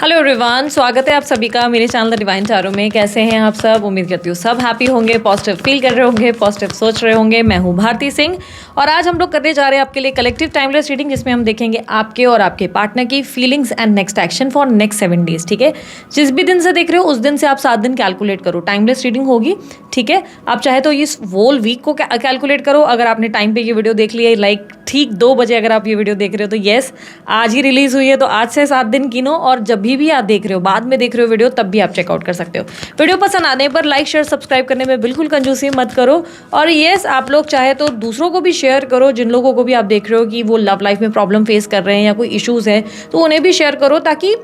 Hello everyone, स्वागत है आप सभी का मेरे चैनल द डिवाइन टैरो में। कैसे हैं आप सब? उम्मीद करती हूँ सब हैप्पी होंगे, पॉजिटिव फील कर रहे होंगे, पॉजिटिव सोच रहे होंगे। मैं हूँ भारती सिंह और आज हम लोग करने जा रहे हैं आपके लिए कलेक्टिव टाइमलेस रीडिंग, जिसमें हम देखेंगे आपके और आपके पार्टनर की feelings and next action for next 7 days. ठीक है, जिस भी दिन से देख रहे हो उस दिन से आप 7 दिन कैलकुलेट करो। टाइमलेस रीडिंग होगी, ठीक है। आप चाहे तो इस होल वीक को कैलकुलेट करो। अगर आपने टाइम पे ये वीडियो देख लिया, लाइक ठीक 2 बजे अगर आप ये वीडियो देख रहे हो तो येस, आज ही रिलीज हुई है, तो आज से 7 दिन गिनो। और जब भी आप देख रहे हो, बाद में देख रहे हो वीडियो, तब भी आप चेकआउट कर सकते हो। वीडियो पसंद आने पर लाइक शेयर सब्सक्राइब करने में बिल्कुल कंजूसी मत करो। और येस, आप लोग चाहे तो दूसरों को भी शेयर करो, जिन लोगों को भी आप देख रहे हो कि वो लव लाइफ में प्रॉब्लम फेस कर रहे हैं या कोई इश्यूज है, तो उन्हें भी शेयर करो। ताकि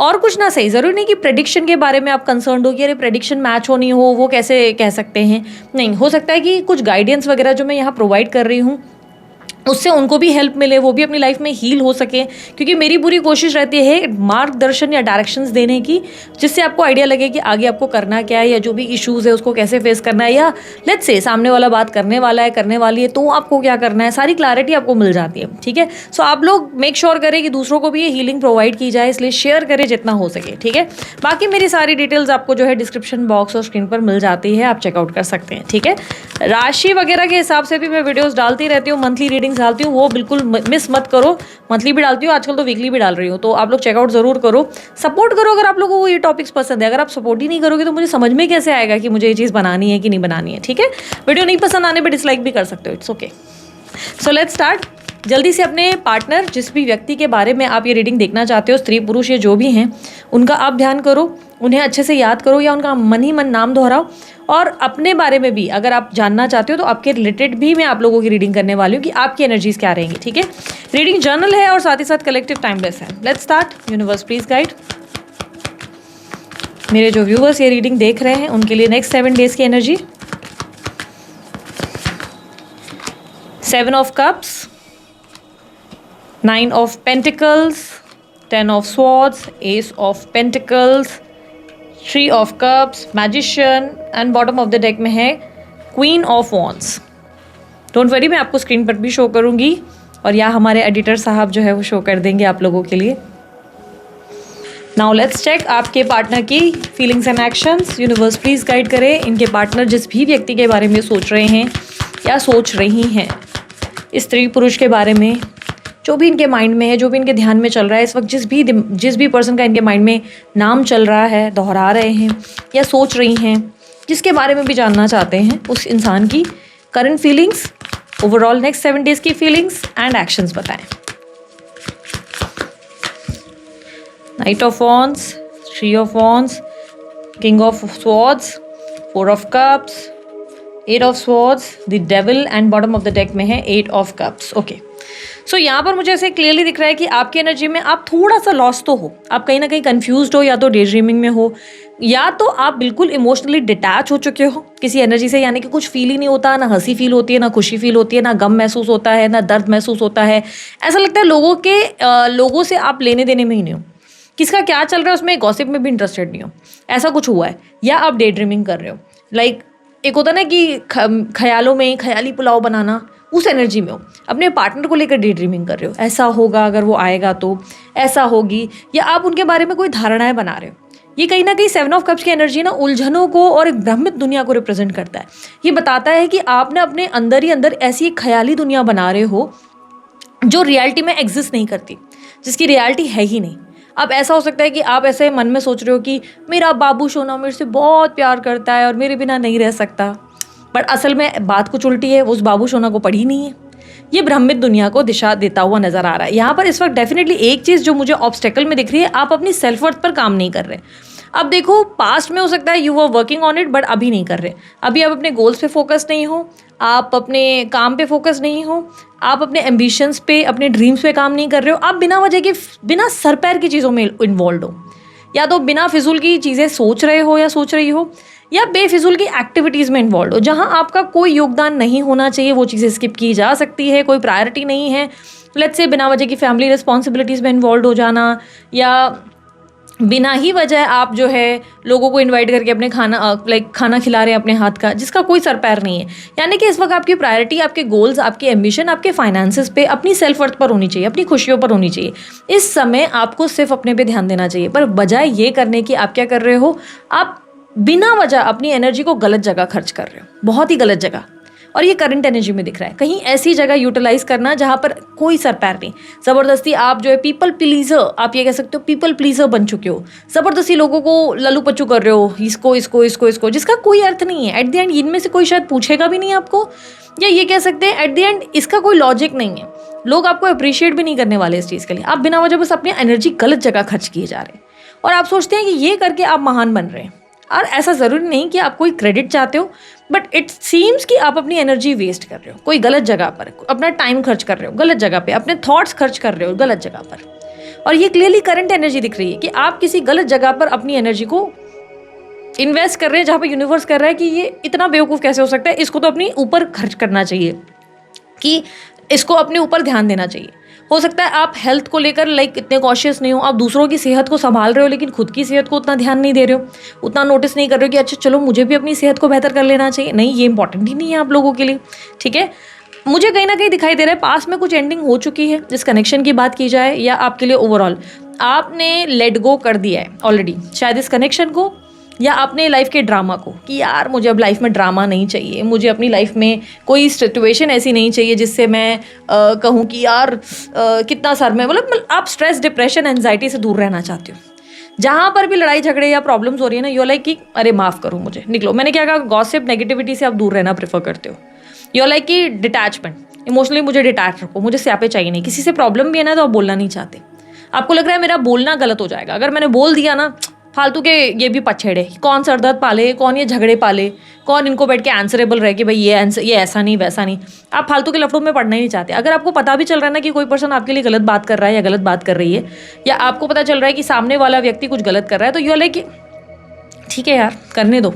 और कुछ ना सही, ज़रूरी नहीं कि प्रेडिक्शन के बारे में आप कंसर्न हो कि अरे प्रेडिक्शन मैच हो नहीं हो, वो कैसे कह सकते हैं। नहीं, हो सकता है कि कुछ गाइडेंस वगैरह जो मैं यहाँ प्रोवाइड कर रही हूँ उससे उनको भी हेल्प मिले, वो भी अपनी लाइफ में हील हो सके। क्योंकि मेरी पूरी कोशिश रहती है मार्गदर्शन या डायरेक्शंस देने की, जिससे आपको आइडिया लगे कि आगे आपको करना क्या है, या जो भी इश्यूज़ है उसको कैसे फेस करना है, या लेट्स से सामने वाला बात करने वाला है, करने वाली है, तो आपको क्या करना है, सारी क्लैरिटी आपको मिल जाती है। ठीक है, सो आप लोग मेक श्योर करें कि दूसरों को भी ये हीलिंग प्रोवाइड की जाए, इसलिए शेयर करें जितना हो सके। ठीक है, बाकी मेरी सारी डिटेल्स आपको जो है डिस्क्रिप्शन बॉक्स और स्क्रीन पर मिल जाती है, आप चेकआउट कर सकते हैं। ठीक है, राशि वगैरह के हिसाब से भी मैं वीडियोज़ डालती रहती हूँ, मंथली रीडिंग्स डालती हूँ, वो बिल्कुल मिस मत करो। मंथली भी डालती हूँ, आजकल तो वीकली भी डाल रही हूँ, तो आप लोग चेकआउट जरूर करो, सपोर्ट करो। अगर आप लोगों को ये टॉपिक्स पसंद है, अगर आप सपोर्ट ही नहीं करोगे तो मुझे समझ में कैसे आएगा कि मुझे ये चीज़ बनानी है कि नहीं बनानी है। ठीक है, वीडियो नहीं पसंद आने पर डिसलाइक भी कर सकते हो, it's okay. So let's start. जल्दी से अपने पार्टनर, जिस भी व्यक्ति के बारे में आप ये रीडिंग देखना चाहते हो, स्त्री पुरुष या जो भी हैं, उनका आप ध्यान करो, उन्हें अच्छे से याद करो या उनका मन ही मन नाम दोहराओ। और अपने बारे में भी अगर आप जानना चाहते हो तो आपके रिलेटेड भी मैं आप लोगों की रीडिंग करने वाली हूँ कि आपकी एनर्जीज क्या रहेंगी। ठीक है, रीडिंग जर्नल है और साथ ही साथ कलेक्टिव टाइमलेस है। Let's start. Universe please guide मेरे जो व्यूवर्स ये रीडिंग देख रहे हैं उनके लिए नेक्स्ट 7 डेज की energy. 7 of cups, 9 of pentacles, 10 of swords, S of pentacles, 3 of cups, magician and bottom of the deck में है queen of wands. Don't worry, मैं आपको स्क्रीन पर भी शो करूंगी और या हमारे एडिटर साहब जो है वो शो कर देंगे आप लोगों के लिए। नाउ लेट्स चेक आपके पार्टनर की feelings and actions. Universe please guide करें इनके पार्टनर जिस भी व्यक्ति के बारे में सोच रहे हैं या सोच रही हैं, स्त्री पुरुष के बारे में, जो भी इनके माइंड में है, जो भी इनके ध्यान में चल रहा है इस वक्त, जिस भी पर्सन का इनके माइंड में नाम चल रहा है, दोहरा रहे हैं या सोच रही हैं, जिसके बारे में भी जानना चाहते हैं, उस इंसान की current feelings, overall next 7 days की फीलिंग्स एंड एक्शंस बताएं। Night of wands, 3 of wands, king of swords, 4 of cups, 8 of swords, the devil and bottom of the deck में है 8 ऑफ कप्स। ओके, सो यहाँ पर मुझे ऐसे क्लियरली दिख रहा है कि आपकी एनर्जी में आप थोड़ा सा लॉस तो हो, आप कहीं ना कहीं कंफ्यूज्ड हो, या तो डे ड्रीमिंग में हो, या तो आप बिल्कुल इमोशनली डिटैच हो चुके हो किसी एनर्जी से, यानी कि कुछ फील ही नहीं होता, ना हंसी फील होती है, ना खुशी फील होती है, ना गम महसूस होता है, ना दर्द महसूस होता है। ऐसा लगता है लोगों से आप लेने देने में ही नहीं हो, किसका क्या चल रहा है उसमें गॉसिप में भी इंटरेस्टेड नहीं हो, ऐसा कुछ हुआ है। या आप डे ड्रीमिंग कर रहे हो, लाइक एक होता ना कि ख्यालों में ख्याली पुलाव बनाना, उस एनर्जी में हो, अपने पार्टनर को लेकर डे ड्रीमिंग कर रहे हो, ऐसा होगा अगर वो आएगा तो, ऐसा होगी, या आप उनके बारे में कोई धारणाएं बना रहे हो। ये कहीं ना कहीं 7 ऑफ कप्स की एनर्जी ना उलझनों को और एक भ्रमित दुनिया को रिप्रेजेंट करता है। ये बताता है कि आपने अपने अंदर ही अंदर ऐसी एक ख्याली दुनिया बना रहे हो जो रियलिटी में एग्जिस्ट नहीं करती, जिसकी रियलिटी है ही नहीं। अब ऐसा हो सकता है कि आप ऐसे मन में सोच रहे हो कि मेरा बाबू सोना मेरे से बहुत प्यार करता है और मेरे बिना नहीं रह सकता, बट असल में बात कुछ उल्टी है, वो उस बाबू सोना को पढ़ी नहीं है। ये भ्रमित दुनिया को दिशा देता हुआ नजर आ रहा है। यहाँ पर इस वक्त डेफिनेटली एक चीज़ जो मुझे ऑब्स्टेकल में दिख रही है, आप अपनी सेल्फ वर्थ पर काम नहीं कर रहे। अब देखो, पास्ट में हो सकता है you were working on it, but अभी नहीं कर रहे। अभी आप अपने गोल्स पे फोकस नहीं हो, आप अपने काम पे फोकस नहीं हो, आप अपने एम्बिशंस पे, अपने ड्रीम्स पे काम नहीं कर रहे हो। आप बिना वजह के, बिना सर पैर की चीज़ों में इन्वॉल्व हो, या तो बिना फिजूल की चीज़ें सोच रहे हो या सोच रही हो, या बेफिजूल की एक्टिविटीज़ में इन्वॉल्व हो जहाँ आपका कोई योगदान नहीं होना चाहिए। वो चीज़ें स्किप की जा सकती है, कोई प्रायोरिटी नहीं है। लेट्स से बिना वजह की फैमिली रिस्पॉन्सिबिलिटीज़ में इन्वॉल्व हो जाना, या बिना ही वजह आप जो है लोगों को इनवाइट करके अपने खाना खिला रहे हैं अपने हाथ का, जिसका कोई सर पैर नहीं है। यानी कि इस वक्त आपकी प्रायोरिटी आपके गोल्स, आपके एम्बिशन, आपके फाइनेंसेस पे, अपनी सेल्फ वर्थ पर होनी चाहिए, अपनी खुशियों पर होनी चाहिए। इस समय आपको सिर्फ अपने पे ध्यान देना चाहिए। पर बजाय ये करने की आप क्या कर रहे हो, आप बिना वजह अपनी एनर्जी को गलत जगह खर्च कर रहे हो, बहुत ही गलत जगह। और ये करंट एनर्जी में दिख रहा है। कहीं ऐसी जगह यूटिलाइज करना जहाँ पर कोई सर पैर नहीं। ज़बरदस्ती आप जो है पीपल प्लीजर, आप ये कह सकते हो पीपल प्लीजर बन चुके हो। ज़बरदस्ती लोगों को लल्लू पच्चू कर रहे हो, इसको इसको इसको इसको, जिसका कोई अर्थ नहीं है। एट द एंड इनमें से कोई शायद पूछेगा भी नहीं आपको, या ये कह सकते हैं एट द एंड इसका कोई लॉजिक नहीं है। लोग आपको अप्रिशिएट भी नहीं करने वाले इस चीज़ के लिए। आप बिना वजह बस अपनी एनर्जी गलत जगह खर्च किए जा रहे हैं और आप सोचते हैं कि ये करके आप महान बन रहे हैं। और ऐसा ज़रूरी नहीं कि आप कोई क्रेडिट चाहते हो, बट इट सीम्स कि आप अपनी एनर्जी वेस्ट कर रहे हो कोई गलत जगह पर, अपना टाइम खर्च कर रहे हो गलत जगह पे, अपने थॉट्स खर्च कर रहे हो गलत जगह पर। और ये क्लियरली करंट एनर्जी दिख रही है कि आप किसी गलत जगह पर अपनी एनर्जी को इन्वेस्ट कर रहे हैं, जहाँ पर यूनिवर्स कर रहा है कि ये इतना बेवकूफ़ कैसे हो सकता है, इसको तो अपनी ऊपर खर्च करना चाहिए, कि इसको अपने ऊपर ध्यान देना चाहिए। हो सकता है आप हेल्थ को लेकर इतने कॉशियस नहीं हो, आप दूसरों की सेहत को संभाल रहे हो लेकिन खुद की सेहत को उतना ध्यान नहीं दे रहे हो, उतना नोटिस नहीं कर रहे हो कि अच्छा चलो मुझे भी अपनी सेहत को बेहतर कर लेना चाहिए। नहीं, ये इंपॉर्टेंट ही नहीं है आप लोगों के लिए। ठीक है, मुझे कहीं ना कहीं दिखाई दे रहा है पास में कुछ एंडिंग हो चुकी है। जिस कनेक्शन की बात की जाए या आपके लिए ओवरऑल आपने लेट गो कर दिया है ऑलरेडी, शायद इस कनेक्शन को या अपने लाइफ के ड्रामा को, कि यार मुझे अब लाइफ में ड्रामा नहीं चाहिए, मुझे अपनी लाइफ में कोई सिचुएशन ऐसी नहीं चाहिए जिससे मैं कहूँ कि यार कितना सर में, मतलब आप स्ट्रेस, डिप्रेशन, एंजाइटी से दूर रहना चाहते हो। जहाँ पर भी लड़ाई झगड़े या प्रॉब्लम्स हो रही है ना, यू लाइक कि अरे माफ़ करो मुझे, निकलो। मैंने क्या कहा, गॉसिप, नेगेटिविटी से आप दूर रहना प्रेफर करते हो। यू लाइक कि डिटैचमेंट, इमोशनली मुझे डिटैच रखो, मुझे स्यापे चाहिए नहीं। किसी से प्रॉब्लम भी है ना तो आप बोलना नहीं चाहते, आपको लग रहा है मेरा बोलना गलत हो जाएगा अगर मैंने बोल दिया ना, फालतू के ये भी पछेड़े, कौन सरदर्द पाले, कौन ये झगड़े पाले, कौन इनको बैठ के आंसरेबल रहे कि भाई ये ऐसा नहीं वैसा नहीं। आप फालतू के लफड़ों में पढ़ना ही नहीं चाहते। अगर आपको पता भी चल रहा है ना कि कोई पर्सन आपके लिए गलत बात कर रहा है या गलत बात कर रही है, या आपको पता चल रहा है कि सामने वाला व्यक्ति कुछ गलत कर रहा है, तो यू आर लाइक ठीक है यार करने दो।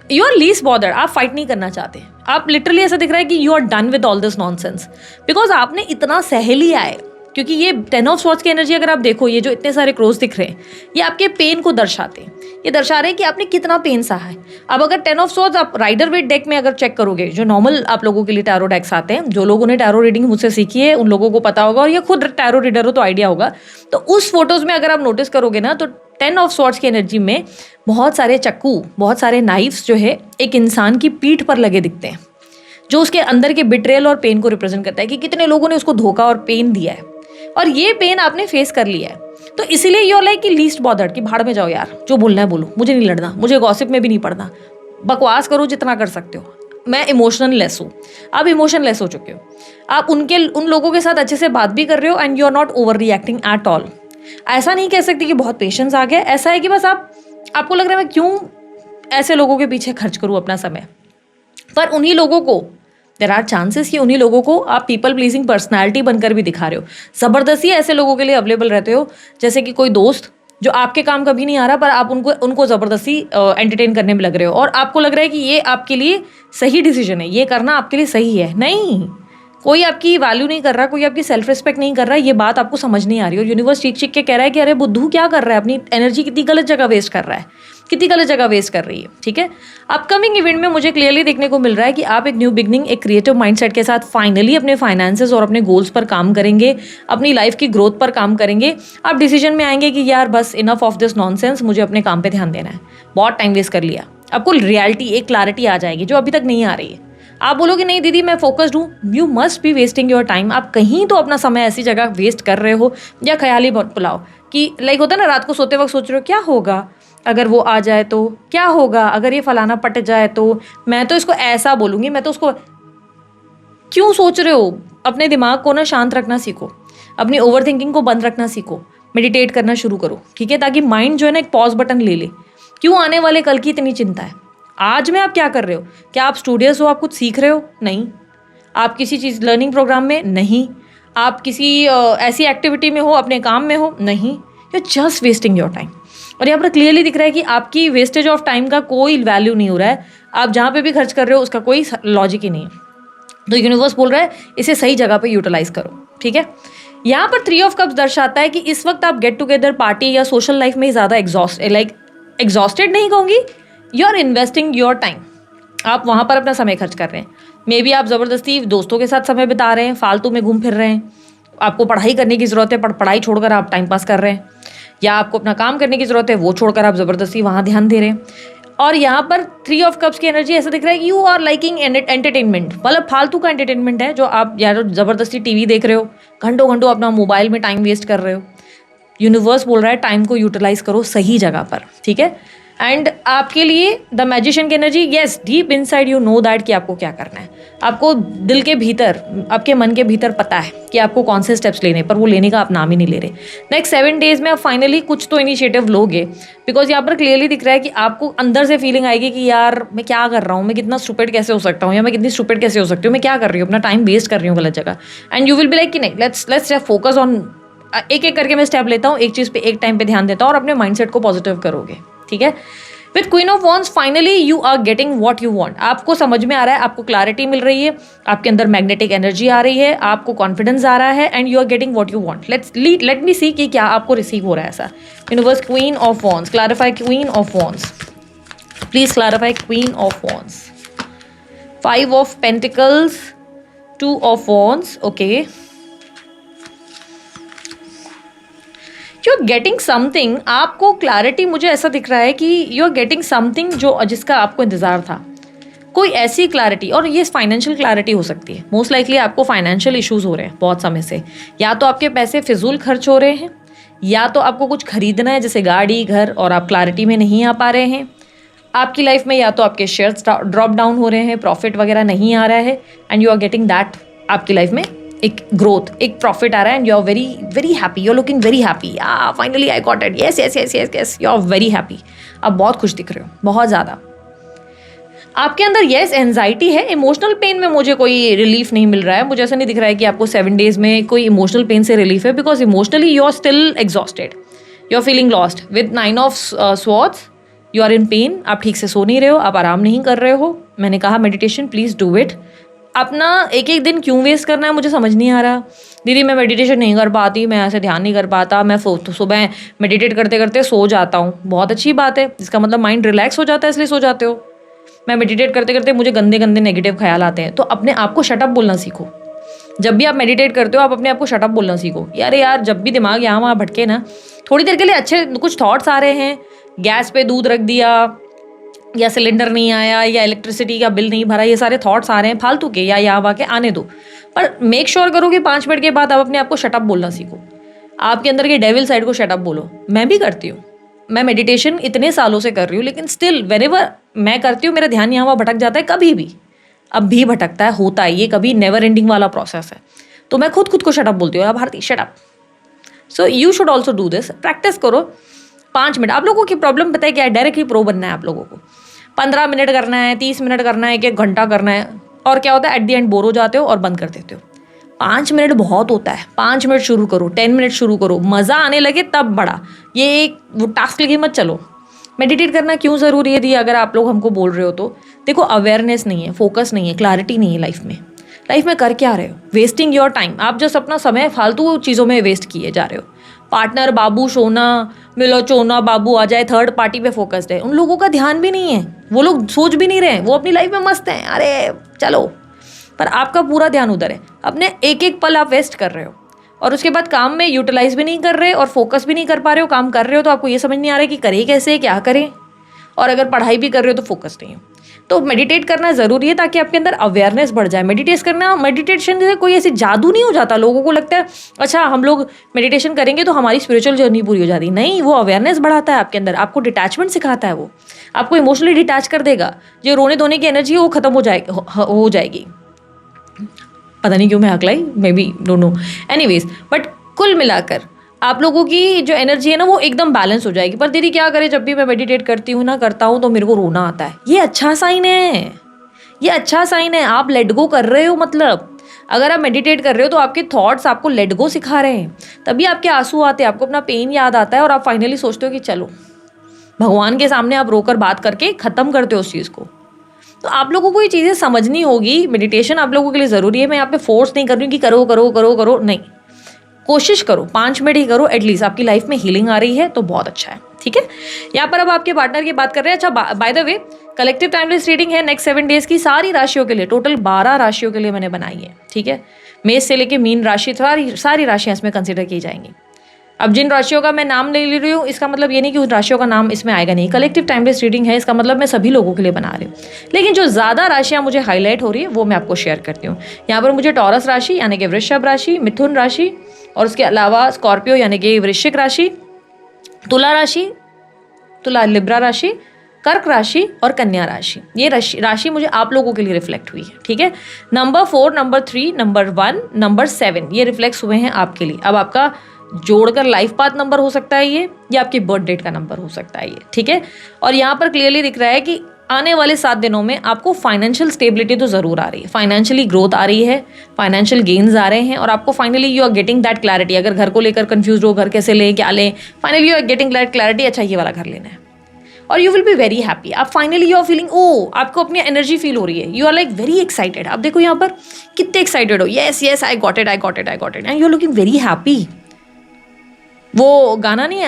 यू आर लीस्ट बॉदर्ड, आप फाइट नहीं करना चाहते। आप लिटरली ऐसा दिख रहा है कि you are done with all this nonsense, because आपने इतना सह लिया है। क्योंकि ये 10 ऑफ स्वॉर्ड्स की एनर्जी अगर आप देखो, ये जो इतने सारे क्रोस दिख रहे हैं, ये आपके पेन को दर्शाते हैं। ये दर्शा रहे हैं कि आपने कितना पेन सहा है। अब अगर 10 ऑफ स्वॉर्ड्स आप राइडर वेट डेक में अगर चेक करोगे, जो नॉर्मल आप लोगों के लिए टैरो डेक्स आते हैं, जो लोगों ने टैरो रीडिंग मुझसे सीखी है उन लोगों को पता होगा, और ये खुद टैरो रीडर हो तो आइडिया होगा। तो उस फोटोज में अगर आप नोटिस करोगे ना, तो 10 ऑफ स्वॉर्ड्स की एनर्जी में बहुत सारे चक्कू, बहुत सारे नाइफ्स जो है एक इंसान की पीठ पर लगे दिखते हैं, जो उसके अंदर के बिट्रेयल और पेन को रिप्रेजेंट करता है कि कितने लोगों ने उसको धोखा और पेन दिया है, और ये पेन आपने फेस कर लिया है। तो इसीलिए यू आर लाइक कि लीस्ट बॉदर्ड, कि भाड़ में जाओ यार, जो बोलना है बोलो, मुझे नहीं लड़ना, मुझे गॉसिप में भी नहीं पड़ना, बकवास करो जितना कर सकते हो, मैं इमोशनल लेस हूँ। आप इमोशन लेस हो चुके हो, आप उन लोगों के साथ अच्छे से बात भी कर रहे हो, and you are not overreacting at all. ऐसा नहीं कह सकते कि बहुत पेशेंस आ गया, ऐसा है कि बस आपको लग रहा है मैं क्यों ऐसे लोगों के पीछे खर्च करूँ अपना समय। पर उन्हीं लोगों को, देयर आर चांसेस कि उन्हीं लोगों को आप पीपल प्लीजिंग पर्सनालिटी बनकर भी दिखा रहे हो। ज़बरदस्ती ऐसे लोगों के लिए अवेलेबल रहते हो, जैसे कि कोई दोस्त जो आपके काम कभी नहीं आ रहा, पर आप उनको ज़बरदस्ती एंटरटेन करने में लग रहे हो, और आपको लग रहा है कि ये आपके लिए सही डिसीजन है, ये करना आपके लिए सही है। नहीं, कोई आपकी वैल्यू नहीं कर रहा, कोई आपकी सेल्फ रिस्पेक्ट नहीं कर रहा, ये बात आपको समझ नहीं आ रही। और यूनिवर्स चीख के कह रहा है कि अरे बुद्धू क्या कर रहा है, अपनी एनर्जी कितनी गलत जगह वेस्ट कर रहा है, कितनी गलत जगह वेस्ट कर रही है। ठीक है, अपकमिंग इवेंट में मुझे क्लियरली देखने को मिल रहा है कि आप एक न्यू बिगनिंग, एक क्रिएटिव माइंडसेट के साथ फाइनली अपने फाइनेंसेस और अपने गोल्स पर काम करेंगे, अपनी लाइफ की ग्रोथ पर काम करेंगे। आप डिसीजन में आएंगे कि यार बस इनफ ऑफ दिस नॉनसेंस, मुझे अपने काम पे ध्यान देना है, बहुत टाइम वेस्ट कर लिया। आपको रियलिटी, एक क्लैरिटी आ जाएगी जो अभी तक नहीं आ रही है। आप बोलोगे नहीं दीदी मैं फोकस्ड हूँ, you must be wasting your time. आप कहीं तो अपना समय ऐसी जगह वेस्ट कर रहे हो, या ख्याली पुलाव कि लाइक होता है ना, रात को सोते वक्त सोच रहे हो क्या होगा अगर वो आ जाए, तो क्या होगा अगर ये फलाना पट जाए, तो मैं तो इसको ऐसा बोलूँगी, मैं तो उसको। क्यों सोच रहे हो? अपने दिमाग को ना शांत रखना सीखो, अपनी ओवर थिंकिंग को बंद रखना सीखो, मेडिटेट करना शुरू करो। ठीक है, ताकि माइंड जो है ना एक पॉज बटन ले ले। क्यों आने वाले कल की इतनी चिंता है? आज में आप क्या कर रहे हो? क्या आप स्टूडियस हो, आप कुछ सीख रहे हो? नहीं। आप किसी चीज़ लर्निंग प्रोग्राम में? नहीं। आप किसी ऐसी एक्टिविटी में हो, अपने काम में हो? नहीं। You are just wasting your time. और यहाँ पर क्लियरली दिख रहा है कि आपकी वेस्टेज ऑफ टाइम का कोई वैल्यू नहीं हो रहा है। आप जहाँ पे भी खर्च कर रहे हो उसका कोई लॉजिक ही नहीं है। तो यूनिवर्स बोल रहा है इसे सही जगह पे यूटिलाइज करो। ठीक है, यहाँ पर 3 ऑफ कप्स दर्शाता है कि इस वक्त आप गेट टुगेदर पार्टी या सोशल लाइफ में ही ज़्यादा एग्जॉस्टेड नहीं कहूँगी, you are investing your time. आप वहाँ पर अपना समय खर्च कर रहे हैं। मे बी आप ज़बरदस्ती दोस्तों के साथ समय बिता रहे हैं, फालतू में घूम फिर रहे हैं, आपको पढ़ाई करने की ज़रूरत है पर पढ़ाई छोड़कर आप टाइम पास कर रहे हैं, या आपको अपना काम करने की ज़रूरत है वो छोड़कर आप ज़बरदस्ती वहाँ ध्यान दे रहे हैं। और यहाँ पर 3 ऑफ कप्स की एनर्जी ऐसा दिख रहा है कि यू आर लाइकिंग एंटरटेनमेंट, मतलब फालतू का एंटरटेनमेंट है जो आप या तो ज़बरदस्ती टीवी देख रहे हो, घंटों घंटों अपना मोबाइल में टाइम वेस्ट कर रहे हो। यूनिवर्स बोल रहा है टाइम को यूटिलाइज करो सही जगह पर, ठीक है। एंड आपके लिए द मैजिशियन की energy, yes deep inside you know that कि आपको क्या करना है। आपको दिल के भीतर, आपके मन के भीतर पता है कि आपको कौन से स्टेप्स लेने, पर वो लेने का आप नाम ही नहीं ले रहे। नेक्स्ट 7 डेज में आप फाइनली कुछ तो इनिशिएटिव लोगे, बिकॉज यहाँ पर क्लियरली दिख रहा है कि आपको अंदर से फीलिंग आएगी कि यार मैं क्या कर रहा हूँ, मैं कितना स्टूपिड कैसे हो सकता हूँ, या मैं कितनी स्टूपिड कैसे हो सकती हूँ, मैं क्या कर रही हूँ, अपना टाइम वेस्ट कर रही हूँ गलत जगह। And you will be like कि नहीं, लेट्स फोकस ऑन, एक एक करके मैं स्टेप लेता हूँ, एक चीज़ पे एक टाइम पे ध्यान देता हूँ और अपने माइंडसेट को पॉजिटिव करोगे, ठीक है। With queen of wands finally you are getting what you want. आपको समझ में आ रहा है, आपको क्लैरिटी मिल रही है, आपके अंदर मैग्नेटिक एनर्जी आ रही है, आपको कॉन्फिडेंस आ रहा है, and you are getting what you want. Let me see कि क्या आपको रिसीव हो रहा है ऐसा। Universe, queen of wands, clarify queen of wands, please clarify queen of wands. 5 of pentacles, 2 of wands, okay. You are getting something, आपको clarity मुझे ऐसा दिख रहा है कि यू आर गेटिंग समथिंग जो जिसका आपको इंतजार था, कोई ऐसी क्लैरिटी। और ये फाइनेंशियल क्लैरिटी हो सकती है, मोस्ट लाइकली आपको फाइनेंशियल इश्यूज हो रहे हैं बहुत समय से, या तो आपके पैसे फिजूल खर्च हो रहे हैं, या तो आपको कुछ खरीदना है जैसे गाड़ी, घर, और आप क्लैरिटी में नहीं आ पा रहे हैं। आपकी लाइफ में या तो आपके शेयर्स ड्रॉप डाउन हो रहे हैं, प्रॉफिट वगैरह नहीं आ रहा है, and you are getting that. आपकी लाइफ में एक ग्रोथ, एक प्रॉफिट आ रहा है, and you are very very happy, you are looking very happy, finally I got it, yes yes yes yes yes, you are very happy. आप बहुत खुश दिख रहे हो, बहुत ज़्यादा। आपके अंदर यस एंजाइटी है, इमोशनल पेन में मुझे कोई रिलीफ नहीं मिल रहा है। मुझे ऐसा नहीं दिख रहा है कि आपको 7 डेज में कोई इमोशनल पेन से रिलीफ है, because emotionally you are still exhausted, you are feeling lost. With 9 of swords you are in pain, आप ठीक से सो नहीं रहे हो, आप आराम नहीं कर रहे हो। मैंने कहा मेडिटेशन प्लीज़ डू इट। अपना एक एक दिन क्यों वेस्ट करना है मुझे समझ नहीं आ रहा। दीदी मैं मेडिटेशन नहीं कर पाती, मैं ऐसे ध्यान नहीं कर पाता, मैं सुबह मेडिटेट करते करते सो जाता हूँ। बहुत अच्छी बात है, इसका मतलब माइंड रिलैक्स हो जाता है इसलिए सो जाते हो। मैं मेडिटेट करते करते मुझे गंदे गंदे नेगेटिव ख्याल आते हैं, तो अपने आप को शटअप बोलना सीखो। जब भी आप मेडिटेट करते हो आप अपने आप को शटअप बोलना सीखो। यार जब भी दिमाग यहाँ वहाँ भटके ना, थोड़ी देर के लिए अच्छे कुछ थॉट्स आ रहे हैं, गैस पे दूध रख दिया, या सिलेंडर नहीं आया, या इलेक्ट्रिसिटी का बिल नहीं भरा, ये सारे थॉट्स आ रहे हैं फालतू के, या यहाँ वहाँ के आने दो, पर मेक श्योर करो कि 5 मिनट के बाद आप अपने आप को शटअप बोलना सीखो। आपके अंदर के डेविल साइड को शटअप बोलो। मैं भी करती हूँ, मैं मेडिटेशन इतने सालों से कर रही हूँ, लेकिन स्टिल व्हेनेवर मैं करती हूँ मेरा ध्यान यहाँ वहाँ भटक जाता है, कभी भी, अब भी भटकता है, होता है, ये कभी नेवर एंडिंग वाला प्रोसेस है। तो मैं खुद को शटअप बोलती हूँ, Bharti shut up. So you should also do this, practice करो 5 मिनट। आप लोगों की प्रॉब्लम पता है क्या है, डायरेक्टली प्रो बनना है आप लोगों को। 15 मिनट करना है, 30 मिनट करना है, 1 घंटा करना है, और क्या होता है एट द एंड बोर हो जाते हो और बंद कर देते हो। 5 मिनट बहुत होता है, 5 मिनट शुरू करो, 10 मिनट शुरू करो, मज़ा आने लगे तब बड़ा। ये एक वो टास्क लेके मत चलो। मेडिटेट करना क्यों ज़रूरी है दी, अगर आप लोग हमको बोल रहे हो तो देखो, अवेयरनेस नहीं है, फोकस नहीं है, क्लैरिटी नहीं है लाइफ में कर क्या रहे हो, वेस्टिंग योर टाइम। आप जस्ट अपना समय फालतू चीज़ों में वेस्ट किए जा रहे हो। पार्टनर, बाबू, सोना, मिलो चोना, बाबू आ जाए, थर्ड पार्टी पे फोकस्ड है, उन लोगों का ध्यान भी नहीं है, वो लोग सोच भी नहीं रहे, वो अपनी लाइफ में मस्त हैं, अरे चलो, पर आपका पूरा ध्यान उधर है। अपने एक एक पल आप वेस्ट कर रहे हो, और उसके बाद काम में यूटिलाइज भी नहीं कर रहे और फोकस भी नहीं कर पा रहे हो। काम कर रहे हो तो आपको ये समझ नहीं आ रहा है कि करें कैसे, क्या करें, और अगर पढ़ाई भी कर रहे हो तो फोकस नहीं हो। तो मेडिटेट करना ज़रूरी है ताकि आपके अंदर अवेयरनेस बढ़ जाए। मेडिटेशन से कोई ऐसी जादू नहीं हो जाता। लोगों को लगता है अच्छा हम लोग मेडिटेशन करेंगे तो हमारी स्पिरिचुअल जर्नी पूरी हो जाती। नहीं, वो अवेयरनेस बढ़ाता है आपके अंदर, आपको डिटैचमेंट सिखाता है, वो आपको इमोशनली डिटैच कर देगा। जो रोने धोने की एनर्जी है वो खत्म हो जाएगी। पता नहीं क्यों मैं हकलाई, maybe don't know, anyways, but कुल मिलाकर आप लोगों की जो एनर्जी है ना वो एकदम बैलेंस हो जाएगी। पर दीदी क्या करें, जब भी मैं मेडिटेट करती हूँ ना, करता हूँ तो मेरे को रोना आता है। ये अच्छा साइन है, ये अच्छा साइन है, आप लेट गो कर रहे हो। मतलब अगर आप मेडिटेट कर रहे हो तो आपके थॉट्स आपको लेट गो सिखा रहे हैं, तभी आपके आंसू आते हैं, आपको अपना पेन याद आता है, और आप फाइनली सोचते हो कि चलो भगवान के सामने आप रोकर बात करके ख़त्म करते हो उस चीज़ को। तो आप लोगों को ये चीज़ें समझनी होगी। मेडिटेशन आप लोगों के लिए ज़रूरी है। मैं यहाँ पे फोर्स नहीं कर रही हूँ कि करो करो करो करो, नहीं। कोशिश करो 5 मिनट ही करो एटलीस्ट, आपकी लाइफ में हीलिंग आ रही है तो बहुत अच्छा है, ठीक है। यहाँ पर अब आपके पार्टनर की बात कर रहे हैं। अच्छा, by the way collective timeless reading है नेक्स्ट 7 डेज की, सारी राशियों के लिए, टोटल 12 राशियों के लिए मैंने बनाई है, ठीक है। मेष से लेके मीन राशि, सारी राशियाँ इसमें कंसिडर की जाएंगी। अब जिन राशियों का मैं नाम ले ले रही हूँ इसका मतलब ये नहीं कि उन राशियों का नाम इसमें आएगा नहीं। कलेक्टिव टाइमलेस रीडिंग है, इसका मतलब मैं सभी लोगों के लिए बना रही हूँ, लेकिन जो ज़्यादा राशियाँ मुझे हाईलाइट हो रही है वो मैं आपको शेयर करती हूँ। यहाँ पर मुझे टॉरस राशि यानी कि वृषभ राशि, मिथुन राशि और उसके अलावा स्कॉर्पियो यानी कि वृश्चिक राशि, तुला राशि, तुला लिब्रा राशि, कर्क राशि और कन्या राशि, ये राशि मुझे आप लोगों के लिए रिफ्लेक्ट हुई है, ठीक है। नंबर 4, नंबर 3, नंबर 1, नंबर 7 ये रिफ्लेक्ट हुए हैं आपके लिए। अब आपका जोड़कर लाइफ पाथ नंबर हो सकता है ये, या आपकी बर्थ डेट का नंबर हो सकता है ये, ठीक है। और यहाँ पर क्लियरली दिख रहा है कि आने वाले 7 दिनों में आपको फाइनेंशियल स्टेबिलिटी तो ज़रूर आ रही है, फाइनेंशियली ग्रोथ आ रही है, फाइनेंशियल गेन्स आ रहे हैं और आपको finally you are getting that clarity. अगर घर को लेकर कंफ्यूज हो, घर कैसे लें, क्या लें, finally you are getting that clarity, अच्छा ये वाला घर लेना है और you will be very happy. आप फाइनली यू आर फीलिंग, ओ आपको अपनी एनर्जी फील हो रही है, you are like very excited. आप देखो यहाँ पर कितने एक्साइटेड हो, yes yes I got it, I got it, I got it, and you are looking very happy. वो गाना नहीं है,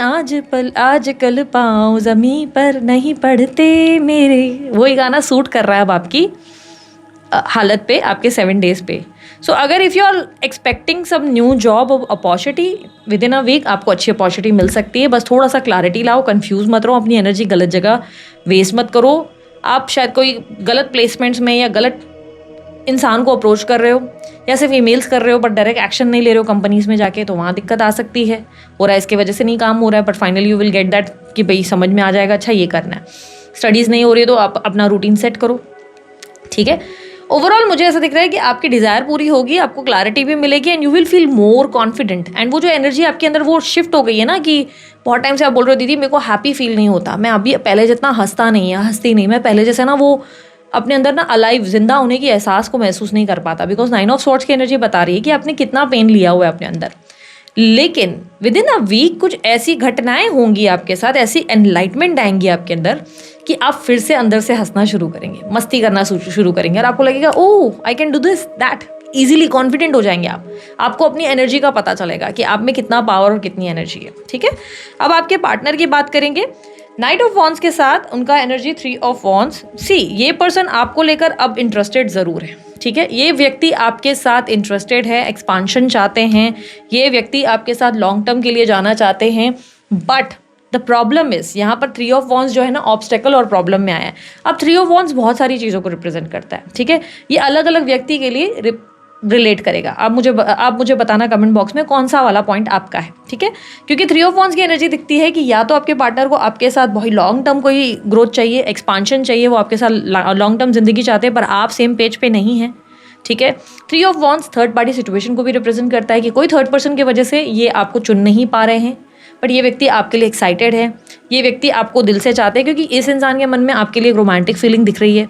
आज कल पाँव जमी पर नहीं पड़ते मेरे, वही गाना सूट कर रहा है अब आपकी हालत पे, आपके 7 डेज पे। सो अगर if you are expecting some new job opportunity within a week, आपको अच्छी अपॉर्चुनिटी मिल सकती है। बस थोड़ा सा क्लैरिटी लाओ, कंफ्यूज मत रहो, अपनी एनर्जी गलत जगह वेस्ट मत करो। आप शायद कोई गलत प्लेसमेंट्स में या गलत इंसान को अप्रोच कर रहे हो या सिर्फ ईमेल्स कर रहे हो बट डायरेक्ट एक्शन नहीं ले रहे हो कंपनीज में जाके, तो वहाँ दिक्कत आ सकती है। हो रहा है इसके वजह से नहीं काम हो रहा है, but finally you will get that कि भाई समझ में आ जाएगा, अच्छा ये करना है। स्टडीज़ नहीं हो रही है तो आप अपना रूटीन सेट करो, ठीक है। ओवरऑल मुझे ऐसा दिख रहा है कि आपकी डिज़ायर पूरी होगी, आपको क्लैरिटी भी मिलेगी and you will feel more confident. And वो जो एनर्जी आपके अंदर वो शिफ्ट हो गई है ना, कि बहुत टाइम से आप बोल रहे हो दीदी मेरे को हैप्पी फील नहीं होता, मैं अभी पहले जितना हंसती नहीं, मैं पहले जैसे ना वो अपने अंदर ना अलाइव, जिंदा होने की एहसास को महसूस नहीं कर पाता, बिकॉज 9 ऑफ स्वॉर्ड्स की एनर्जी बता रही है कि आपने कितना पेन लिया हुआ है अपने अंदर। लेकिन विद इन अ वीक कुछ ऐसी घटनाएं होंगी आपके साथ, ऐसी एनलाइटमेंट आएंगी आपके अंदर कि आप फिर से अंदर से हंसना शुरू करेंगे, मस्ती करना शुरू करेंगे और आपको लगेगा oh I can do this that, easily confident हो जाएंगे आप। आपको अपनी एनर्जी का पता चलेगा कि आप में कितना पावर और कितनी एनर्जी है, ठीक है। अब आपके पार्टनर की बात करेंगे। नाइट ऑफ वॉन्ड्स के साथ उनका एनर्जी 3 ऑफ वॉन्ड्स। सी ये पर्सन आपको लेकर अब इंटरेस्टेड ज़रूर है, ठीक है। ये व्यक्ति आपके साथ इंटरेस्टेड है, एक्सपांशन चाहते हैं, ये व्यक्ति आपके साथ लॉन्ग टर्म के लिए जाना चाहते हैं। बट द प्रॉब्लम इज यहाँ पर 3 ऑफ वॉन्ड्स जो है ना ऑब्स्टेकल और प्रॉब्लम में आया है। अब 3 ऑफ वॉन्ड्स बहुत सारी चीज़ों को रिप्रेजेंट करता है, ठीक है। ये अलग अलग व्यक्ति के लिए रिलेट करेगा। आप मुझे बताना कमेंट बॉक्स में कौन सा वाला पॉइंट आपका है, ठीक है। क्योंकि 3 ऑफ वॉन्ड्स की एनर्जी दिखती है कि या तो आपके पार्टनर को आपके साथ बहुत लॉन्ग टर्म कोई ग्रोथ चाहिए, एक्सपांशन चाहिए, वो आपके साथ लॉन्ग टर्म जिंदगी चाहते हैं पर आप सेम पेज पे नहीं हैं, ठीक है। 3 of wands third party situation को भी रिप्रेजेंट करता है कि कोई थर्ड पर्सन की वजह से ये आपको चुन नहीं पा रहे हैं, बट ये व्यक्ति आपके लिए एक्साइटेड है, ये व्यक्ति आपको दिल से चाहते हैं, क्योंकि इस इंसान के मन में आपके लिए एक रोमांटिक फीलिंग दिख रही है,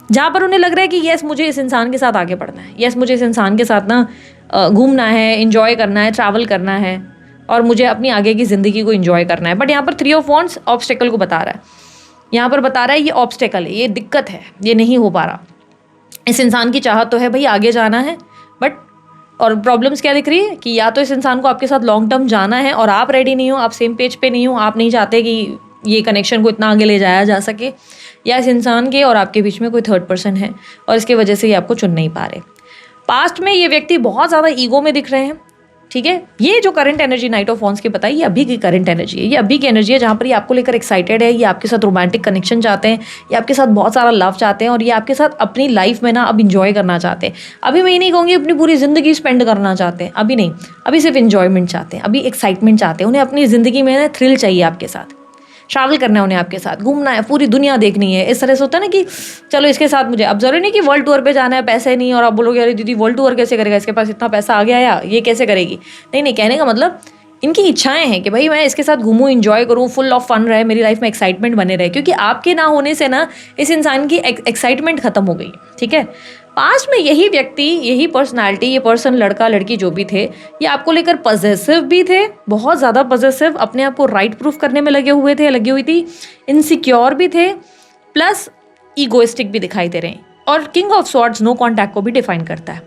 जहाँ पर उन्हें लग रहा है कि यस मुझे इस इंसान के साथ आगे बढ़ना है, यस मुझे इस इंसान के साथ ना घूमना है, इंजॉय करना है, ट्रैवल करना है और मुझे अपनी आगे की ज़िंदगी को इंजॉय करना है। बट यहाँ पर 3 ऑफ वॉन्ड्स ऑब्स्टेकल को बता रहा है, यहाँ पर बता रहा है ये ऑब्स्टेकल है, ये दिक्कत है, ये नहीं हो पा रहा। इस इंसान की चाहत तो है भाई आगे जाना है, बट और प्रॉब्लम्स क्या दिख रही है कि या तो इस इंसान को आपके साथ लॉन्ग टर्म जाना है और आप रेडी नहीं हो, आप सेम पेज पे नहीं हो, आप नहीं चाहते कि ये कनेक्शन को इतना आगे ले जाया जा सके, या इस इंसान के और आपके बीच में कोई थर्ड पर्सन है और इसके वजह से ये आपको चुन नहीं पा रहे। पास्ट में ये व्यक्ति बहुत ज़्यादा ईगो में दिख रहे हैं, ठीक है। ये जो current energy night of wands की बताई, ये अभी की करंट एनर्जी है, ये अभी की एनर्जी है जहाँ पर ये आपको लेकर एक्साइटेड है, ये आपके साथ रोमांटिक कनेक्शन चाहते हैं, ये आपके साथ बहुत सारा लव चाहते हैं और ये आपके साथ अपनी लाइफ में ना अब इंजॉय करना चाहते हैं। अभी मैं ये नहीं कहूँगी अपनी पूरी ज़िंदगी स्पेंड करना चाहते हैं, अभी नहीं, अभी सिर्फ इंजॉयमेंट चाहते हैं, अभी एक्साइटमेंट चाहते हैं, उन्हें अपनी ज़िंदगी में ना थ्रिल चाहिए, आपके साथ ट्रैवल करना है, उन्हें आपके साथ घूमना है, पूरी दुनिया देखनी है। इस तरह से होता है ना कि चलो इसके साथ मुझे, अब जरूरी नहीं कि वर्ल्ड टूर पे जाना है, पैसे नहीं और आप बोलोगे अरे दीदी वर्ल्ड टूर कैसे करेगा, इसके पास इतना पैसा आ गया या ये कैसे करेगी। नहीं, कहने का मतलब इनकी इच्छाएं हैं कि भाई मैं इसके साथ घूमूं, इंजॉय करूं, फुल ऑफ फन रहे, मेरी लाइफ में एक्साइटमेंट बने रहे, क्योंकि आपके ना होने से ना इस इंसान की एक्साइटमेंट खत्म हो गई, ठीक है। पास्ट में यही व्यक्ति, यही पर्सनालिटी, ये पर्सन, लड़का लड़की जो भी थे, ये आपको लेकर पॉजेसिव भी थे, बहुत ज़्यादा पॉजेसिव, अपने आप को राइट प्रूफ करने में लगी हुई थी, इनसिक्योर भी थे, प्लस ईगोइस्टिक भी दिखाई दे रहे हैं। और king of swords no contact को भी डिफाइन करता है।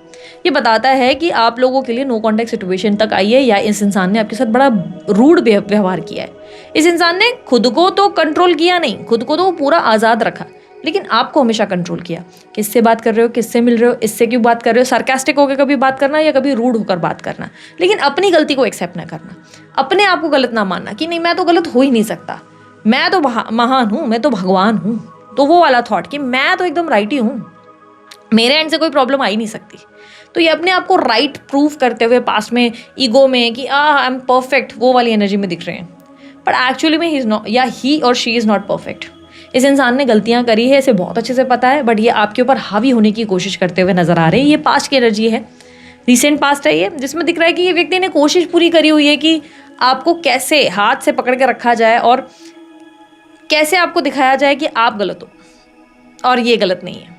ये बताता है कि आप लोगों के लिए नो कॉन्टैक्ट सिचुएशन तक आई है, या इस इंसान ने आपके साथ बड़ा रूड व्यवहार किया है। इस इंसान ने खुद को तो कंट्रोल किया नहीं, खुद को तो पूरा आज़ाद रखा, लेकिन आपको हमेशा कंट्रोल किया। किससे बात कर रहे हो, किससे मिल रहे हो, इससे क्यों बात कर रहे हो, सार्कास्टिक होकर कभी बात करना या कभी रूड होकर बात करना, लेकिन अपनी गलती को एक्सेप्ट ना करना, अपने आप को गलत ना मानना कि नहीं मैं तो गलत हो ही नहीं सकता, मैं तो महान हूँ, मैं तो भगवान हूँ। तो वो वाला थॉट कि मैं तो एकदम राइट ही हूँ, मेरे एंड से कोई प्रॉब्लम आ ही नहीं सकती। तो ये अपने आप को राइट प्रूव करते हुए पास्ट में ईगो में कि आई एम परफेक्ट, वो वाली एनर्जी में दिख रहे हैं, बट एक्चुअली में ही इज नॉट, या ही और शी इज़ नॉट परफेक्ट। इस इंसान ने गलतियां करी है, इसे बहुत अच्छे से पता है, बट ये आपके ऊपर हावी होने की कोशिश करते हुए नजर आ रहे हैं। ये पास्ट की एनर्जी है, रिसेंट पास्ट है ये, जिसमें दिख रहा है कि ये व्यक्ति ने कोशिश पूरी करी हुई है कि आपको कैसे हाथ से पकड़ के रखा जाए और कैसे आपको दिखाया जाए कि आप गलत हो और ये गलत नहीं है।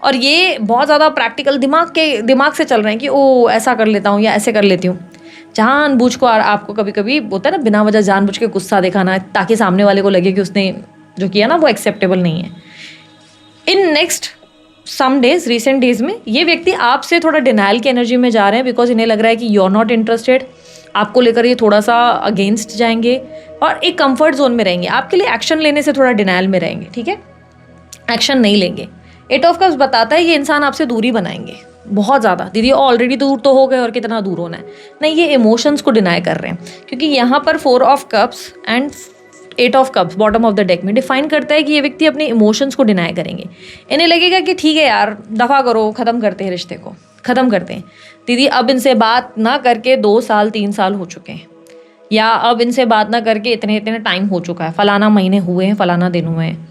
और ये बहुत ज़्यादा प्रैक्टिकल दिमाग से चल रहे हैं कि ओ ऐसा कर लेता हूँ या ऐसे कर लेती हूँ, जानबूझ को। आपको कभी कभी होता है ना, बिना वजह जानबूझ के गुस्सा दिखाना ताकि सामने वाले को लगे कि उसने जो किया ना वो एक्सेप्टेबल नहीं है। In next some days, recent days में ये व्यक्ति आपसे थोड़ा डिनाइल की एनर्जी में जा रहे हैं, बिकॉज इन्हें लग रहा है कि यू आर नॉट इंटरेस्टेड। आपको लेकर ये थोड़ा सा अगेंस्ट जाएंगे और एक कंफर्ट जोन में रहेंगे, आपके लिए एक्शन लेने से थोड़ा डिनाइल में रहेंगे, ठीक है, एक्शन नहीं लेंगे। 8 ऑफ कप्स बताता है ये इंसान आपसे दूरी बनाएंगे बहुत ज़्यादा। दीदी ऑलरेडी दूर तो हो गए और कितना दूर होना है, नहीं, ये इमोशंस को डिनाई कर रहे हैं, क्योंकि यहाँ पर 4 of cups and 8 of cups bottom of the deck में डिफाइन करता है कि ये व्यक्ति अपने इमोशंस को डिनाई करेंगे। इन्हें लगेगा कि ठीक है यार, दफ़ा करो, ख़त्म करते हैं रिश्ते को, ख़त्म करते हैं। दीदी अब इनसे बात ना करके 2 साल 3 साल हो चुके हैं, या अब इनसे बात ना करके इतने इतने टाइम हो चुका है, फलाना महीने हुए हैं, फलाना दिन हुए हैं।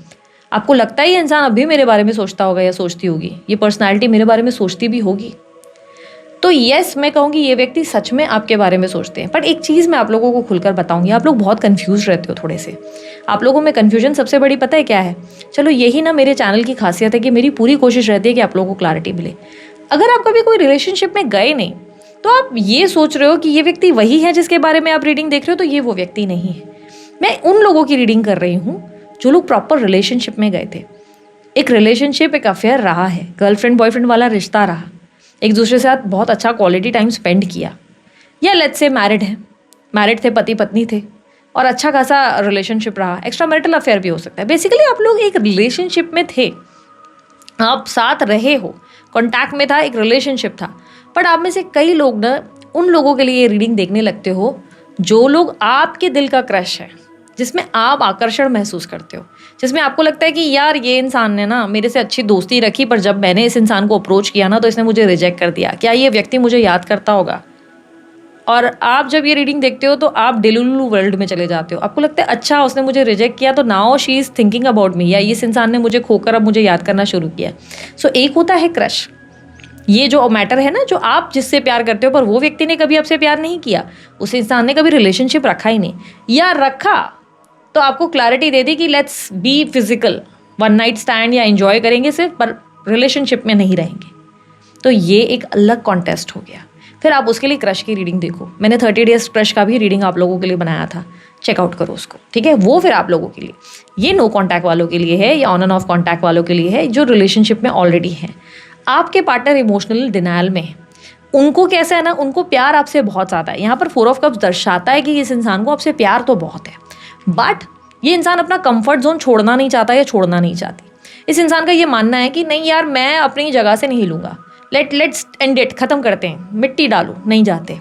आपको लगता है ये इंसान अभी मेरे बारे में सोचता होगा या सोचती होगी, ये पर्सनैलिटी मेरे बारे में सोचती भी होगी? तो यस, मैं कहूँगी ये व्यक्ति सच में आपके बारे में सोचते हैं। बट एक चीज़ मैं आप लोगों को खुलकर बताऊँगी, आप लोग बहुत कंफ्यूज रहते हो थोड़े से। आप लोगों में कन्फ्यूजन सबसे बड़ी पता है क्या है? चलो यही ना मेरे चैनल की खासियत है कि मेरी पूरी कोशिश रहती है कि आप लोगों को क्लैरिटी मिले। अगर आप कभी कोई रिलेशनशिप में गए नहीं तो आप ये सोच रहे हो कि ये व्यक्ति वही है जिसके बारे में आप रीडिंग देख रहे हो, तो ये वो व्यक्ति नहीं है। मैं उन लोगों की रीडिंग कर रही हूँ जो लोग प्रॉपर रिलेशनशिप में गए थे। एक रिलेशनशिप, एक अफेयर रहा है, गर्लफ्रेंड बॉयफ्रेंड वाला रिश्ता रहा, एक दूसरे के साथ बहुत अच्छा क्वालिटी टाइम स्पेंड किया, या लेट्स से मैरिड थे, पति पत्नी थे और अच्छा खासा रिलेशनशिप रहा, एक्स्ट्रा मैरिटल अफेयर भी हो सकता है। बेसिकली आप लोग एक रिलेशनशिप में थे, आप साथ रहे हो, कॉन्टैक्ट में था, एक रिलेशनशिप था। बट आप में से कई लोग ना उन लोगों के लिए रीडिंग देखने लगते हो जो लोग आपके दिल का क्रश है, जिसमें आप आकर्षण महसूस करते हो, जिसमें आपको लगता है कि यार ये इंसान ने ना मेरे से अच्छी दोस्ती रखी, पर जब मैंने इस इंसान को अप्रोच किया ना तो इसने मुझे रिजेक्ट कर दिया। क्या ये व्यक्ति मुझे याद करता होगा? और आप जब ये रीडिंग देखते हो तो आप डेलुलु वर्ल्ड में चले जाते हो। आपको लगता है अच्छा उसने मुझे रिजेक्ट किया तो now she is thinking about me, या इस इंसान ने मुझे खोकर अब मुझे याद करना शुरू किया। सो एक होता है क्रश, ये जो मैटर है ना, जो आप जिससे प्यार करते हो पर वो व्यक्ति ने कभी आपसे प्यार नहीं किया, उस इंसान ने कभी रिलेशनशिप रखा ही नहीं, या रखा तो आपको क्लैरिटी दे दी कि let's be physical, one night stand या एंजॉय करेंगे सिर्फ, पर रिलेशनशिप में नहीं रहेंगे। तो ये एक अलग कॉन्टेस्ट हो गया। फिर आप उसके लिए क्रश की रीडिंग देखो, मैंने 30 डेज क्रश का भी रीडिंग आप लोगों के लिए बनाया था, चेकआउट करो उसको, ठीक है। वो फिर आप लोगों के लिए, ये नो कॉन्टैक्ट वालों के लिए है, या ऑन एंड ऑफ कॉन्टैक्ट वालों के लिए है जो रिलेशनशिप में ऑलरेडी हैं। आपके पार्टनर इमोशनल डिनायल में है, उनको कैसा है ना, उनको प्यार आपसे बहुत ज़्यादा है। यहाँ पर 4 ऑफ कप्स दर्शाता है कि इस इंसान को आपसे प्यार तो बहुत है, बट ये इंसान अपना कंफर्ट जोन छोड़ना नहीं चाहता या छोड़ना नहीं चाहती। इस इंसान का ये मानना है कि नहीं यार, मैं अपनी जगह से नहीं हिलूंगा, लेट्स एंड इट, ख़त्म करते हैं, मिट्टी डालो, नहीं जाते।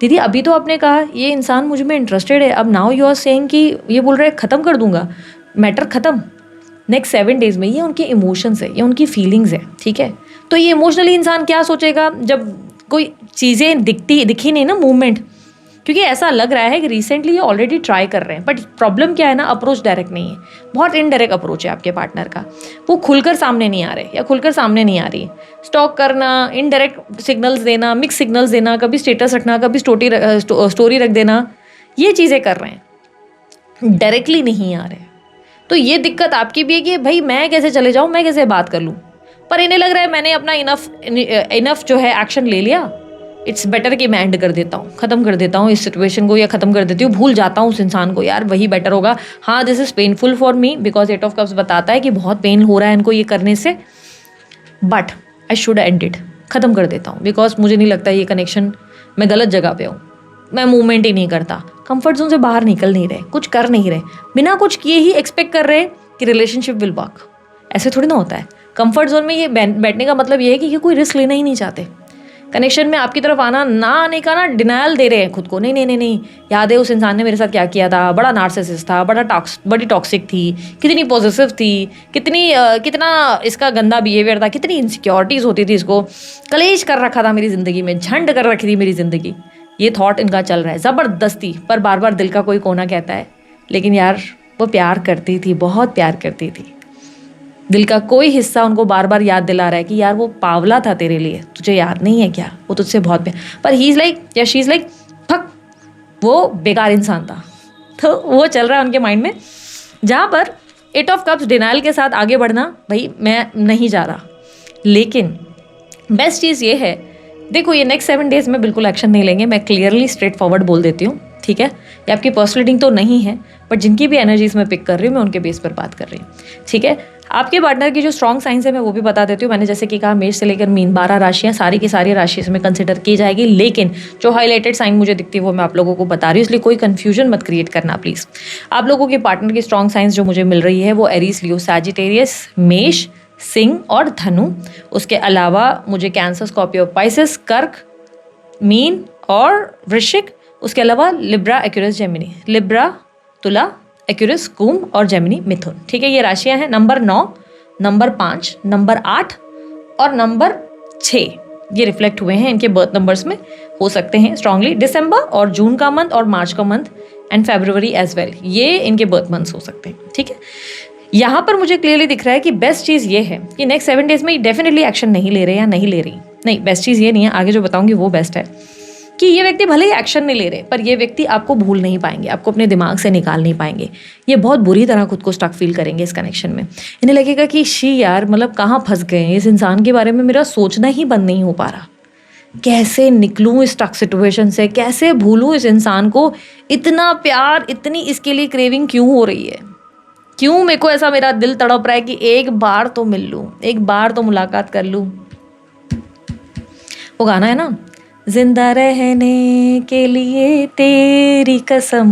दीदी अभी तो आपने कहा ये इंसान मुझ में इंटरेस्टेड है, अब नाउ यू आर सेइंग कि ये बोल रहे हैं ख़त्म कर दूंगा, मैटर ख़त्म। नेक्स्ट 7 डेज़ में ये उनके इमोशंस है, ये उनकी फीलिंग्स है, ठीक है। तो ये इमोशनली इंसान क्या सोचेगा जब कोई चीज़ें दिखी नहीं ना, मूवमेंट, क्योंकि ऐसा लग रहा है कि रिसेंटली ये ऑलरेडी ट्राई कर रहे हैं। बट प्रॉब्लम क्या है ना, अप्रोच डायरेक्ट नहीं है, बहुत इनडायरेक्ट अप्रोच है आपके पार्टनर का। वो खुलकर सामने नहीं आ रहे या खुलकर सामने नहीं आ रही। स्टॉक करना, इनडायरेक्ट सिग्नल्स देना, मिक्स सिग्नल्स देना, कभी स्टेटस रखना, कभी स्टोरी रख देना, ये चीज़ें कर रहे हैं, डायरेक्टली नहीं आ रहे। तो ये दिक्कत आपकी भी है कि भाई मैं कैसे चले जाऊँ, मैं कैसे बात कर लूँ। पर इन्हें लग रहा है मैंने अपना इनफ जो है एक्शन ले लिया, इट्स बेटर कि मैं एंड कर देता हूँ, ख़त्म कर देता हूँ इस सिचुएशन को, या ख़त्म कर देती हूँ, भूल जाता हूँ उस इंसान को, यार वही बेटर होगा। हाँ, this is painful for me because 8 of cups बताता है कि बहुत पेन हो रहा है इनको ये करने से, but I should and it, ख़त्म कर देता हूँ, बिकॉज मुझे नहीं लगता ये कनेक्शन, मैं गलत जगह पे हूँ, मैं मूवमेंट ही नहीं करता, कंफर्ट जोन से बाहर निकल नहीं रहे, कुछ कर नहीं रहे, बिना कुछ किए ही एक्सपेक्ट कर रहे कि रिलेशनशिप विल वर्क। ऐसे थोड़ी ना होता है। कंफर्ट जोन में ये बैठने का मतलब ये है कि ये कोई रिस्क लेना ही नहीं चाहते। कनेक्शन में आपकी तरफ आने का ना डिनायल दे रहे हैं खुद को, नहीं नहीं नहीं नहीं, याद है उस इंसान ने मेरे साथ क्या किया था, बड़ा नार्सिसिस्ट था, बड़ी टॉक्सिक थी, कितनी पॉजिटिव थी, कितना इसका गंदा बिहेवियर था, कितनी इनसिक्योरिटीज़ होती थी, इसको कलेश कर रखा था मेरी ज़िंदगी में, झंड कर रखी थी मेरी ज़िंदगी। ये थॉट इनका चल रहा है ज़बरदस्ती, पर बार बार दिल का कोई कोना कहता है लेकिन यार वो प्यार करती थी, बहुत प्यार करती थी। दिल का कोई हिस्सा उनको बार बार याद दिला रहा है कि यार वो पावला था तेरे लिए, तुझे याद नहीं है क्या, वो तुझसे बहुत प्यार, पर ही इज़ लाइक या शी इज़ लाइक फक, वो बेकार इंसान था। तो वो चल रहा है उनके माइंड में, जहाँ पर 8 ऑफ कप्स डिनाइल के साथ आगे बढ़ना, भाई मैं नहीं जा रहा। लेकिन बेस्ट चीज़ ये है, देखो ये नेक्स्ट 7 डेज में बिल्कुल एक्शन नहीं लेंगे, मैं क्लियरली स्ट्रेट फॉरवर्ड बोल देती हूँ, ठीक है। ये आपकी पर्सनल रीडिंग तो नहीं है, बट जिनकी भी एनर्जीज मैं पिक कर रही हूँ मैं उनके बेस पर बात कर रही हूँ, ठीक है। आपके पार्टनर की जो स्ट्रॉन्ग साइंस है मैं वो भी बता देती हूँ। मैंने जैसे कि कहा मेष से लेकर मीन 12 राशियाँ, सारी की सारी राशि इसमें कंसिडर की जाएगी, लेकिन जो हाईलाइटेड साइन मुझे दिखती है वो मैं आप लोगों को बता रही हूँ, इसलिए कोई कन्फ्यूजन मत क्रिएट करना प्लीज़। आप लोगों के पार्टनर की स्ट्रॉन्ग साइंस जो मुझे मिल रही है वो एरीज, लियो, सैजिटेरियस, मेष, सिंह और धनु। उसके अलावा मुझे कैंसर, स्कॉर्पियो, पाइसेस, कर्क, मीन और वृश्चिक। उसके अलावा लिब्रा, एक्यूरियस, जेमिनी, लिब्रा, तुला, एक्यूरियस, कुंभ और जेमिनी, मिथुन, ठीक है। ये राशियां हैं नंबर 9, नंबर 5, नंबर 8 और नंबर 6, ये रिफ्लेक्ट हुए हैं इनके बर्थ नंबर्स में, हो सकते हैं स्ट्रांगली दिसंबर और जून का मंथ और मार्च का month and February as well, ये इनके बर्थ मंथ्स हो सकते हैं, ठीक है। यहाँ पर मुझे क्लियरली दिख रहा है कि बेस्ट चीज़ ये है कि नेक्स्ट 7 डेज में डेफिनेटली एक्शन नहीं ले रहे या नहीं ले रही, नहीं, बेस्ट चीज़ ये नहीं है, आगे जो बताऊंगी वो बेस्ट है कि ये व्यक्ति भले ही एक्शन नहीं ले रहे, पर ये व्यक्ति आपको भूल नहीं पाएंगे, आपको अपने दिमाग से निकाल नहीं पाएंगे। ये बहुत बुरी तरह खुद को स्टक फील करेंगे इस कनेक्शन में। इन्हें लगेगा कि शी यार, मतलब कहाँ फंस गए हैं, इस इंसान के बारे में मेरा सोचना ही बंद नहीं हो पा रहा, कैसे निकलूँ इस स्टक सिचुएशन से, कैसे भूलूँ इस इंसान को, इतना प्यार, इतनी इसके लिए क्रेविंग क्यों हो रही है, क्यों मेरे को ऐसा मेरा दिल तड़प रहा है कि एक बार तो मिल लूँ, एक बार तो मुलाकात कर लूँ। वो गाना है ना, जिंदा रहने के लिए तेरी कसम,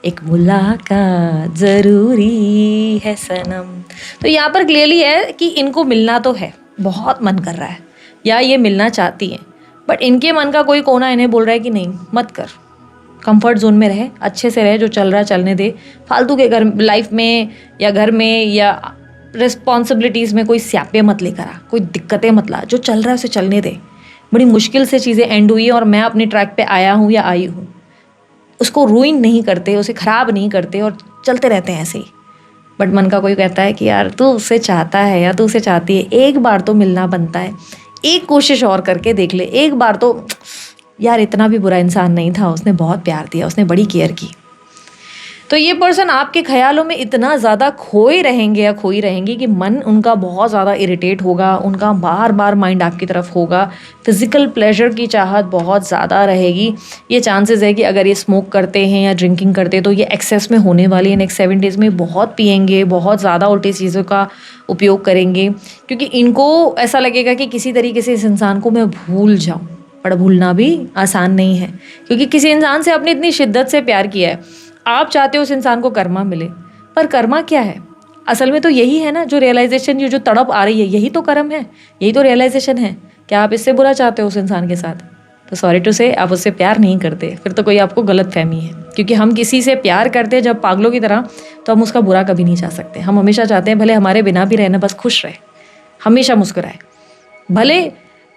एक मुलाकात ज़रूरी है सनम। तो यहाँ पर क्लियरली है कि इनको मिलना तो है, बहुत मन कर रहा है या ये मिलना चाहती हैं, बट इनके मन का कोई कोना इन्हें बोल रहा है कि नहीं मत कर, कंफर्ट जोन में रहे, अच्छे से रहे, जो चल रहा है चलने दे, फालतू के घर लाइफ में या घर में या रिस्पॉन्सिबिलिटीज़ में कोई स्यापे मत लेकर आ, कोई दिक्कतें मत ला, जो चल रहा है उसे चलने दे। बड़ी मुश्किल से चीज़ें एंड हुई और मैं अपने ट्रैक पे आया हूँ या आई हूँ, उसको रूइन नहीं करते, उसे ख़राब नहीं करते और चलते रहते हैं ऐसे ही। बट मन का कोई कहता है कि यार तू उससे चाहता है या तू उसे चाहती है, एक बार तो मिलना बनता है, एक कोशिश और करके देख ले, एक बार तो, यार इतना भी बुरा इंसान नहीं था, उसने बहुत प्यार दिया, उसने बड़ी केयर की। तो ये पर्सन आपके ख्यालों में इतना ज़्यादा खोए रहेंगे या खोई रहेंगी कि मन उनका बहुत ज़्यादा इरिटेट होगा, उनका बार बार माइंड आपकी तरफ होगा, फिज़िकल प्लेजर की चाहत बहुत ज़्यादा रहेगी। ये चांसेस है कि अगर ये स्मोक करते हैं या ड्रिंकिंग करते हैं तो ये एक्सेस में होने वाली है। नेक्स्ट 7 डेज़ में बहुत पियेंगे, बहुत ज़्यादा उल्टी चीज़ों का उपयोग करेंगे, क्योंकि इनको ऐसा लगेगा कि किसी तरीके से इस इंसान को मैं भूल जाऊँ, पर भूलना भी आसान नहीं है, क्योंकि किसी इंसान से आपने इतनी शिद्दत से प्यार किया है, आप चाहते हो उस इंसान को कर्मा मिले, पर कर्मा क्या है असल में? तो यही है ना जो रियलाइजेशन, जो तड़प आ रही है, यही तो कर्म है, यही तो रियलाइजेशन है। क्या आप इससे बुरा चाहते हो उस इंसान के साथ? तो सॉरी टू से, आप उससे प्यार नहीं करते, फिर तो कोई आपको गलत फहमी है। क्योंकि हम किसी से प्यार करते हैं जब पागलों की तरह, तो हम उसका बुरा कभी नहीं चाह सकते। हम हमेशा चाहते हैं भले हमारे बिना भी रहना, बस खुश रहे, हमेशा मुस्कुराए, भले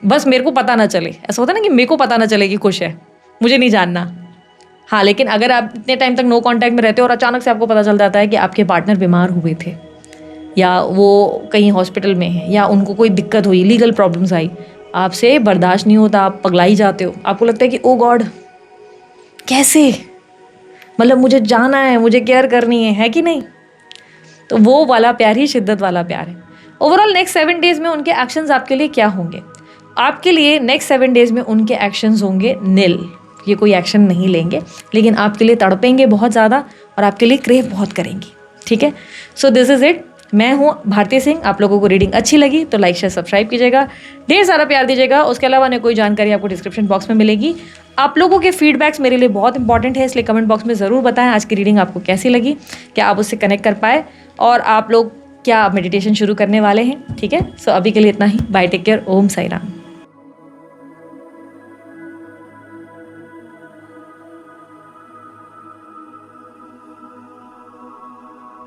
बस मेरे को पता ना चले। ऐसा होता है ना कि मेरे को पता ना चले कि खुश है, मुझे नहीं जानना। हाँ, लेकिन अगर आप इतने टाइम तक नो कांटेक्ट में रहते हो और अचानक से आपको पता चल जाता है कि आपके पार्टनर बीमार हुए थे या वो कहीं हॉस्पिटल में है या उनको कोई दिक्कत हुई, लीगल प्रॉब्लम्स आई, आपसे बर्दाश्त नहीं होता, आप पगलाई जाते हो, आपको लगता है कि ओ गॉड कैसे, मतलब मुझे जाना है, मुझे केयर करनी है कि नहीं? तो वो वाला प्यार ही शिद्दत वाला प्यार है। ओवरऑल नेक्स्ट 7 डेज़ में उनके एक्शंस आपके लिए क्या होंगे? आपके लिए नेक्स्ट 7 डेज़ में उनके एक्शंस होंगे नील। ये कोई एक्शन नहीं लेंगे, लेकिन आपके लिए तड़पेंगे बहुत ज़्यादा और आपके लिए क्रेव बहुत करेंगी, ठीक है। So this is it. मैं हूँ भारती सिंह। आप लोगों को रीडिंग अच्छी लगी तो लाइक शेयर सब्सक्राइब कीजिएगा, ढेर सारा प्यार दीजिएगा। उसके अलावा अन्य कोई जानकारी आपको डिस्क्रिप्शन बॉक्स में मिलेगी। आप लोगों के फीडबैक्स मेरे लिए बहुत इंपॉर्टेंट है, इसलिए कमेंट बॉक्स में ज़रूर बताएं आज की रीडिंग आपको कैसी लगी, क्या आप उससे कनेक्ट कर पाए और आप लोग क्या मेडिटेशन शुरू करने वाले हैं। ठीक है, सो अभी के लिए इतना ही। बाय, टेक केयर, ओम साई राम।